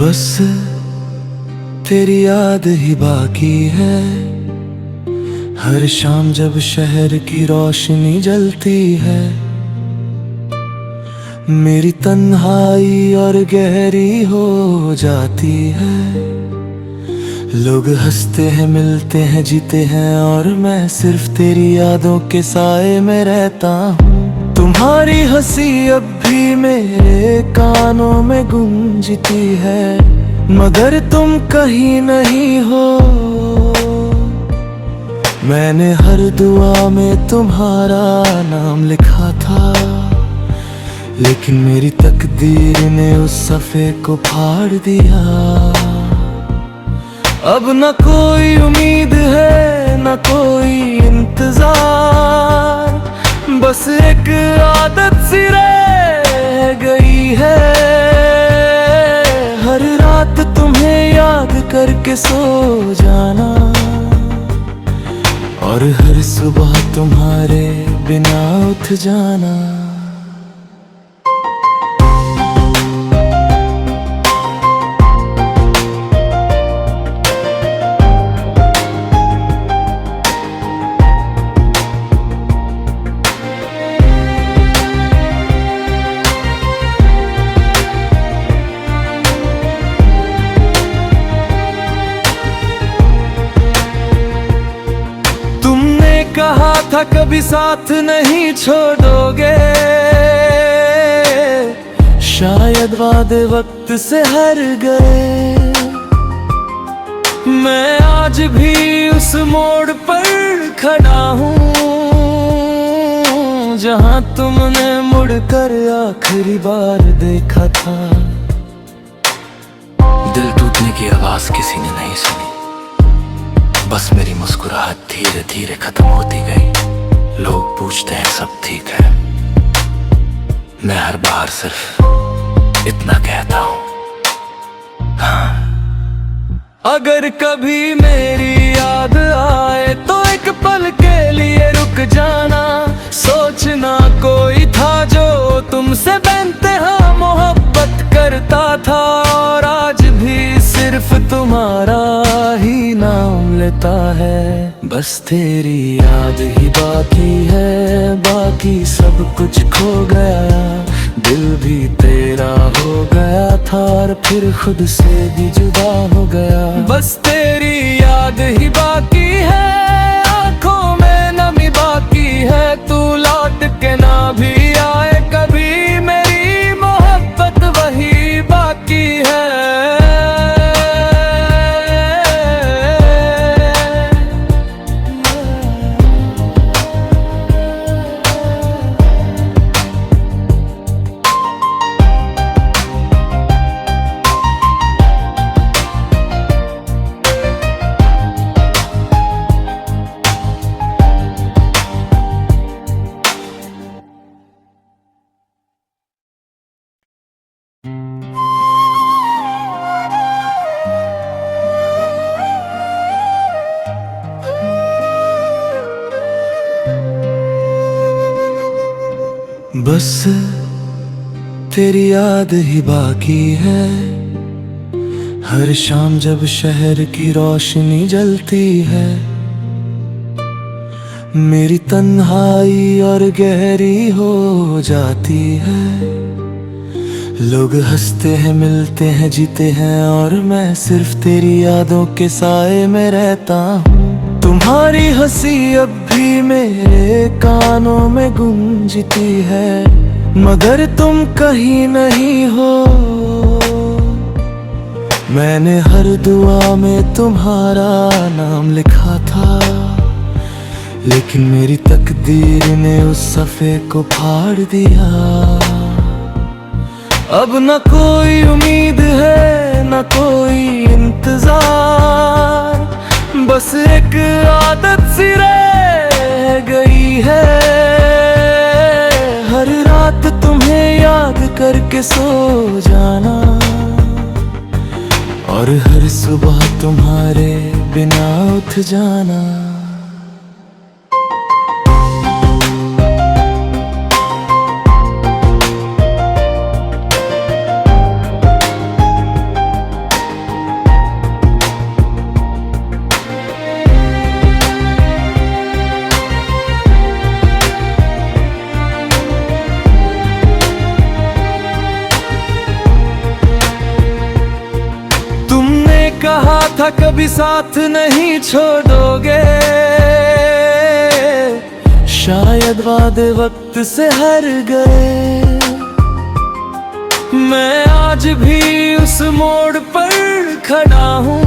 बस तेरी याद ही बाकी है। हर शाम जब शहर की रोशनी जलती है, मेरी तन्हाई और गहरी हो जाती है। लोग हंसते हैं, मिलते हैं, जीते हैं, और मैं सिर्फ तेरी यादों के साए में रहता हूँ। तुम्हारी हंसी अब भी मेरे कानों में गूंजती है, मगर तुम कहीं नहीं हो। मैंने हर दुआ में तुम्हारा नाम लिखा था, लेकिन मेरी तकदीर ने उस सफ़े को फाड़ दिया। अब न कोई उम्मीद है, न कोई इंतजार, बस एक आदत सी रह गई है। हर रात तुम्हें याद करके सो जाना, और हर सुबह तुम्हारे बिना उठ जाना। कहा था कभी साथ नहीं छोड़ोगे, शायद वादे वक्त से हार गए। मैं आज भी उस मोड़ पर खड़ा हूँ, जहाँ तुमने मुड़कर आखिरी बार देखा था। दिल टूटने की आवाज किसी ने नहीं सुनी, बस मेरी मुस्कुराहट धीरे धीरे खत्म होती गई। लोग पूछते हैं सब ठीक है, मैं हर बार सिर्फ इतना कहता हूँ, हाँ। अगर कभी मेरी याद आए तो एक पल के लिए रुक जाना। सोचना कोई था जो तुमसे बेइंतहा मोहब्बत करता था, और आज भी सिर्फ तुम्हारा ही नाम लेता है। बस तेरी याद ही बाकी है, बाकी सब कुछ खो गया। दिल भी तेरा हो गया था, और फिर खुद से भी जुदा हो गया। बस तेरी याद ही बाकी है, आंखों में नमी बाकी है। तू लौट के ना भी आए कभी, मेरी मोहब्बत वही बाकी है। बस तेरी याद ही बाकी है। हर शाम जब शहर की रोशनी जलती है, मेरी तन्हाई और गहरी हो जाती है। लोग हंसते हैं, मिलते हैं, जीते हैं, और मैं सिर्फ तेरी यादों के साए में रहता हूँ। तुम्हारी हंसी अब भी मेरे कानों में गूंजती है, मगर तुम कहीं नहीं हो। मैंने हर दुआ में तुम्हारा नाम लिखा था, लेकिन मेरी तकदीर ने उस सफ़े को फाड़ दिया। अब न कोई उम्मीद है, न कोई इंतजार, बस एक आदत सी रह गई है। हर रात तुम्हें याद करके सो जाना, और हर सुबह तुम्हारे बिना उठ जाना। था कभी साथ नहीं छोड़ोगे, शायद वादे वक्त से हार गए। मैं आज भी उस मोड़ पर खड़ा हूँ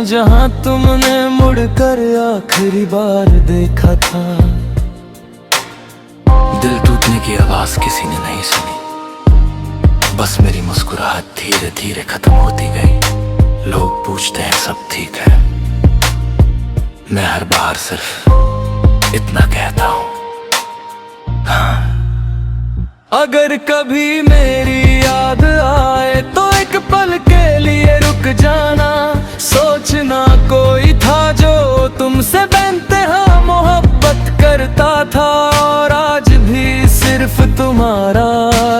जहाँ तुमने मुड़कर आखिरी बार देखा था। दिल टूटने की आवाज किसी ने नहीं सुनी, बस मेरी मुस्कुराहट धीरे धीरे खत्म होती गई। लोग पूछते हैं सब ठीक है, मैं हर बार सिर्फ इतना कहता हूँ हाँ। अगर कभी मेरी याद आए तो एक पल के लिए रुक जाना। सोचना कोई था जो तुमसे बेइंतहा मोहब्बत करता था, और आज भी सिर्फ तुम्हारा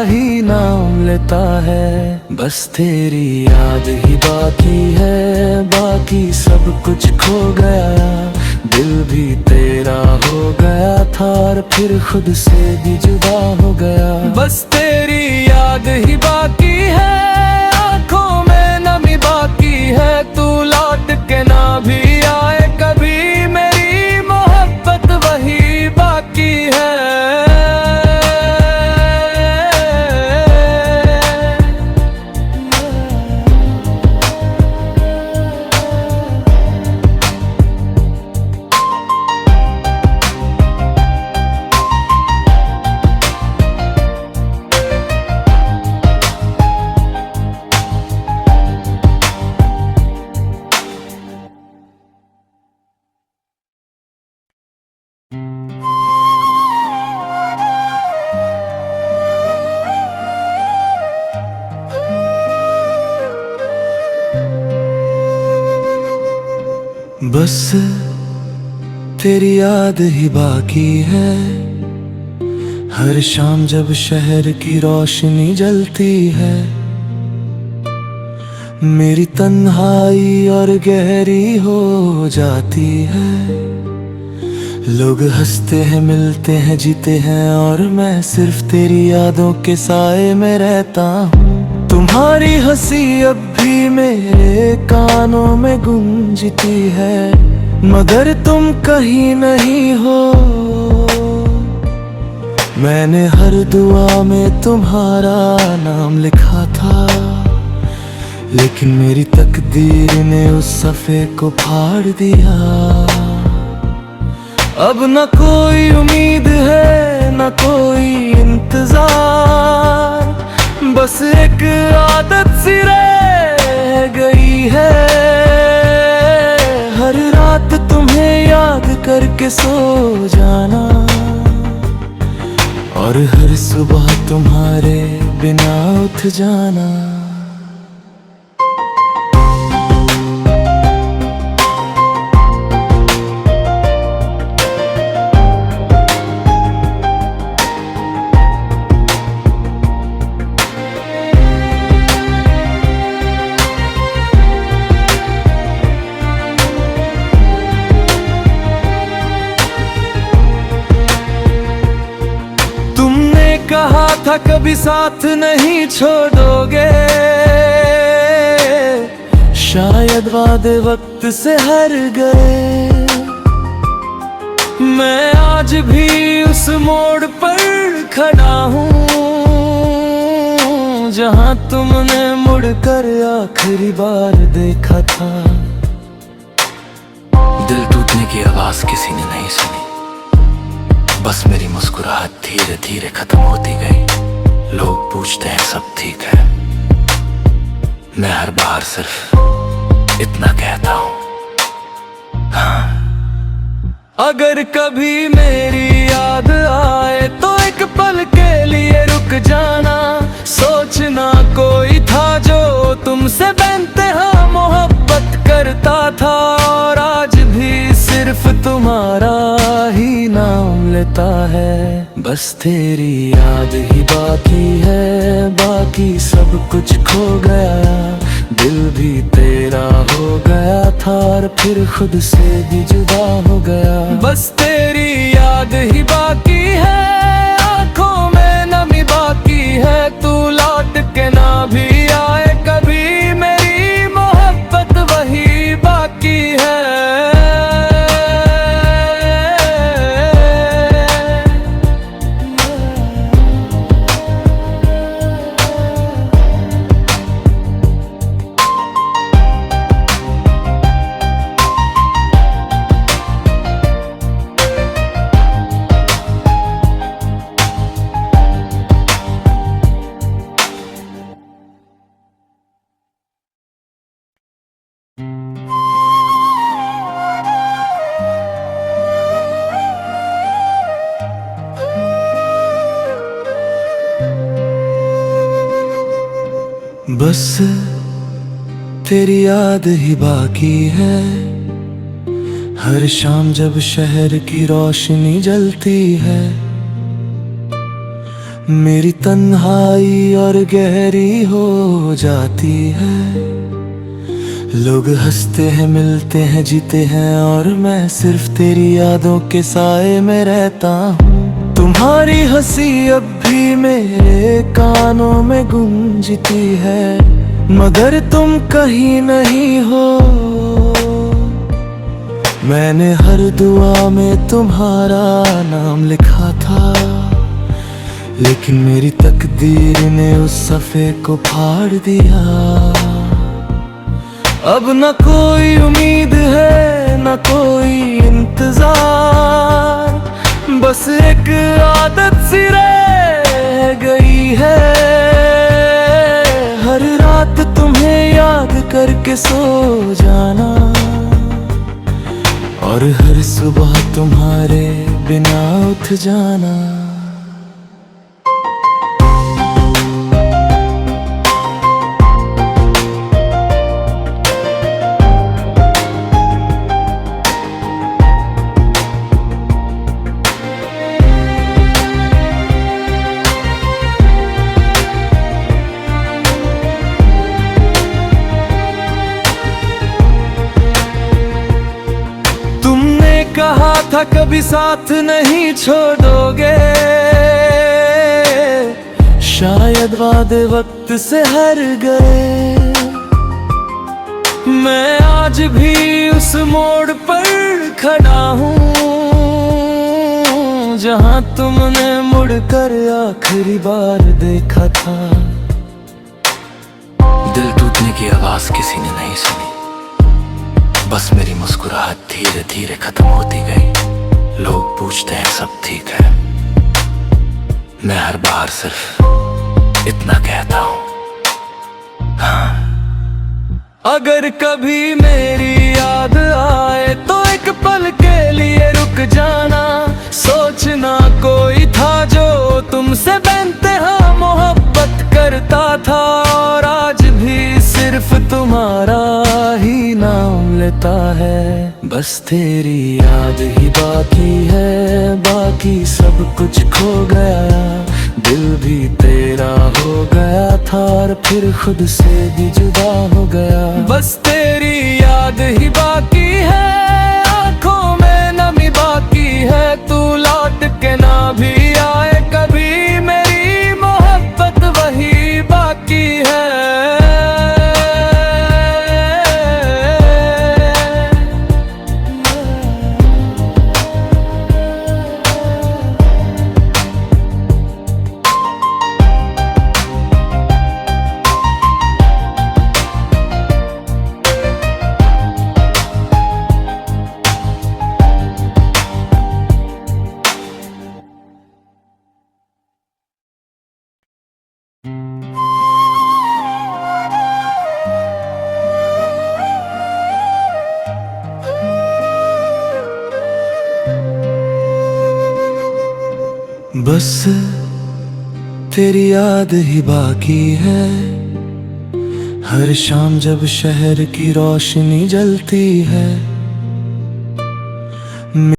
ही नाम लेता है। बस तेरी याद ही बाकी है, बाकी सब कुछ खो गया। दिल भी तेरा हो गया था और फिर खुद से भी जुदा हो गया। बस तेरी याद ही बाकी है, आंखों में नमी बाकी है। तू लौट के ना भी आए कभी, मेरी मोहब्बत वही बाकी है। बस तेरी याद ही बाकी है। हर शाम जब शहर की रोशनी जलती है, मेरी तन्हाई और गहरी हो जाती है। लोग हंसते हैं, मिलते हैं, जीते हैं, और मैं सिर्फ तेरी यादों के साए में रहता हूँ। तुम्हारी हंसी अब भी मेरे कानों में गूंजती है, मगर तुम कहीं नहीं हो। मैंने हर दुआ में तुम्हारा नाम लिखा था, लेकिन मेरी तकदीर ने उस सफ़े को फाड़ दिया। अब न कोई उम्मीद है, न कोई इंतजार, बस एक आदत सी रह गई है। हर रात तुम्हें याद करके सो जाना, और हर सुबह तुम्हारे बिना उठ जाना। कहा था कभी साथ नहीं छोड़ोगे, शायद वादे वक्त से हार गए। मैं आज भी उस मोड़ पर खड़ा हूँ जहाँ तुमने मुड़कर आखिरी बार देखा था। दिल टूटने की आवाज किसी ने नहीं सुनी, बस मेरी मुस्कुराहट धीरे धीरे खत्म होती गई। लोग पूछते हैं सब ठीक है, मैं हर बार सिर्फ इतना कहता हूँ हाँ। अगर कभी मेरी याद आए तो एक पल के लिए रुक जाना। सोचना कोई था जो तुमसे बेइंतहा मोहब्बत करता था, और आज भी सिर्फ तुम्हारा ही नाम लेता है। बस तेरी याद ही बाकी है, बाकी सब कुछ खो गया। दिल भी तेरा हो गया था और फिर खुद से भी जुदा हो गया। बस तेरी याद ही बाकी है, आंखों में नमी बाकी है। तू लौट के ना भी आए कभी, मेरी बस तेरी याद ही बाकी है। हर शाम जब शहर की रोशनी जलती है, मेरी तन्हाई और गहरी हो जाती है। लोग हंसते हैं, मिलते हैं, जीते हैं, और मैं सिर्फ तेरी यादों के साए में रहता हूँ। तुम्हारी हंसी अब भी मेरे कानों में गूंजती है, मगर तुम कहीं नहीं हो। मैंने हर दुआ में तुम्हारा नाम लिखा था, लेकिन मेरी तकदीर ने उस सफ़े को फाड़ दिया। अब न कोई उम्मीद है, न कोई इंतजार, बस एक आदत सी रह गई है। हर रात तुम्हें याद करके सो जाना, और हर सुबह तुम्हारे बिना उठ जाना। कहा था कभी साथ नहीं छोड़ोगे, शायद वादे वक्त से हार गए। मैं आज भी उस मोड़ पर खड़ा हूँ, जहाँ तुमने मुड़कर आखिरी बार देखा था। दिल टूटने की आवाज किसी ने नहीं सुनी, बस मेरी मुस्कुराहट धीरे धीरे खत्म होती गई। लोग पूछते हैं सब ठीक है, मैं हर बार सिर्फ इतना कहता हूँ, हाँ। अगर कभी मेरी याद आए तो एक पल के लिए रुक जाना। सोचना कोई था जो तुमसे बेइंतहा मोहब्बत करता था, और आज भी सिर्फ तुम्हारा ही नाम लेता है। बस तेरी याद ही बाकी है, बाकी सब कुछ खो गया। दिल भी तेरा हो गया था, और फिर खुद से भी जुदा हो गया। बस तेरी याद ही बाकी है, आंखों में नमी बाकी है। तू लौट के ना भी आए कभी, मेरी मोहब्बत वही बाकी है। बस तेरी याद ही बाकी है। हर शाम जब शहर की रोशनी जलती है,